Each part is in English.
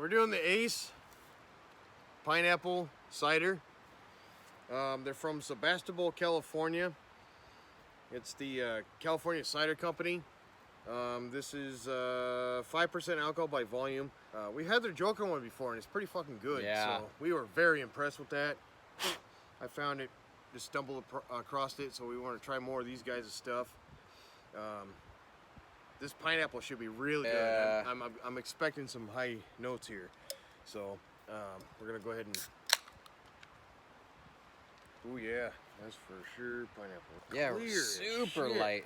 We're doing the Ace Pineapple Cider. They're from Sebastopol, California. It's the California Cider Company. This is 5% alcohol by volume. We had their Joker one before and it's pretty fucking good. Yeah. So we were very impressed with that. I found it, just stumbled across it, so we want to try more of these guys' stuff. This pineapple should be really good. I'm expecting some high notes here. So we're gonna go ahead and, oh yeah, that's for sure pineapple. Yeah, Clear super shit. light.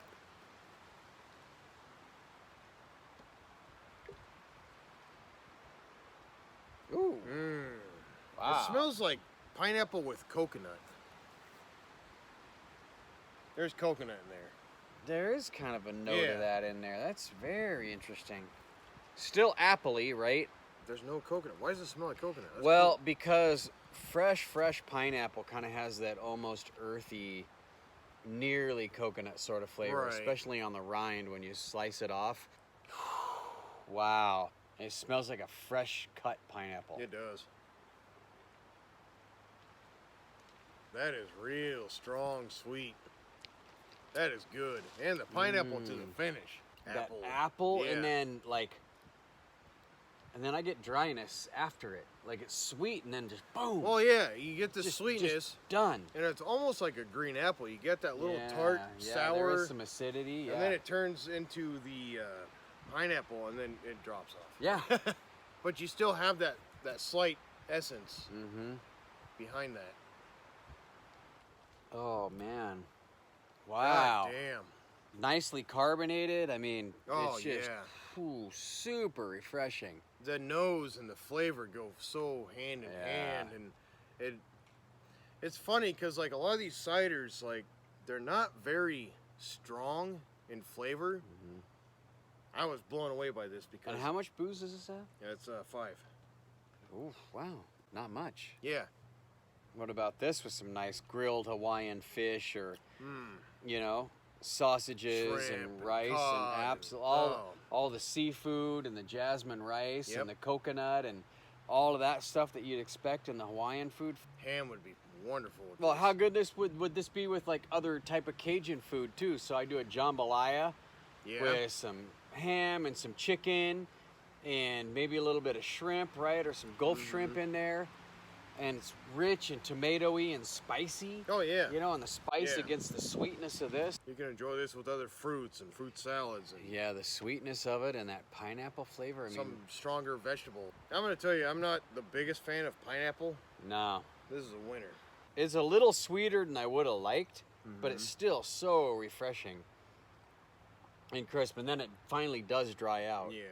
Ooh. Wow. It smells like pineapple with coconut. There's coconut in there. There is kind of a note Yeah. of that in there. That's very interesting. Still appley, right? There's no coconut. Why does it smell like coconut? That's Well, cool. because fresh pineapple kind of has that almost earthy, nearly coconut sort of flavor, Right. especially on the rind when you slice it off. Wow. It smells like a fresh cut pineapple. It does. That is real strong, sweet. That is good. And the pineapple to the finish. That apple Yeah. and then I get dryness after it. Like it's sweet and then just boom. Well, yeah, you get the just sweetness. done. And it's almost like a green apple. You get that little Yeah, tart, yeah, sour, there is some acidity. and then it turns into the pineapple, and then it drops off. Yeah. But you still have that slight essence behind that. Oh man. Wow. God damn. Nicely carbonated. I mean, Oh, it's just yeah. super refreshing. The nose and the flavor go so hand in hand, and it's funny because like a lot of these ciders, like they're not very strong in flavor. I was blown away by this because And how much booze does this have? it's 5. Ooh, wow. Not much. Yeah. What about this with some nice grilled Hawaiian fish or, you know, sausages Shrimp and and rice cod and and- all the seafood and the jasmine rice Yep. and the coconut and all of that stuff that you'd expect in the Hawaiian food. Ham would be wonderful with Well, this. how good would this be with like other type of Cajun food too? So I do a jambalaya with some ham and some chicken and maybe a little bit of shrimp, right? Or some Gulf shrimp in there. And it's rich and tomatoey and spicy. Oh yeah. You know, and the spice Yeah. against the sweetness of this. You can enjoy this with other fruits and fruit salads and Yeah, the sweetness of it and that pineapple flavor. I mean, some stronger vegetable. I'm gonna tell you, I'm not the biggest fan of pineapple. no. This is a winner. It's a little sweeter than I would have liked, but it's still so refreshing and crisp. And then it finally does dry out. Yeah.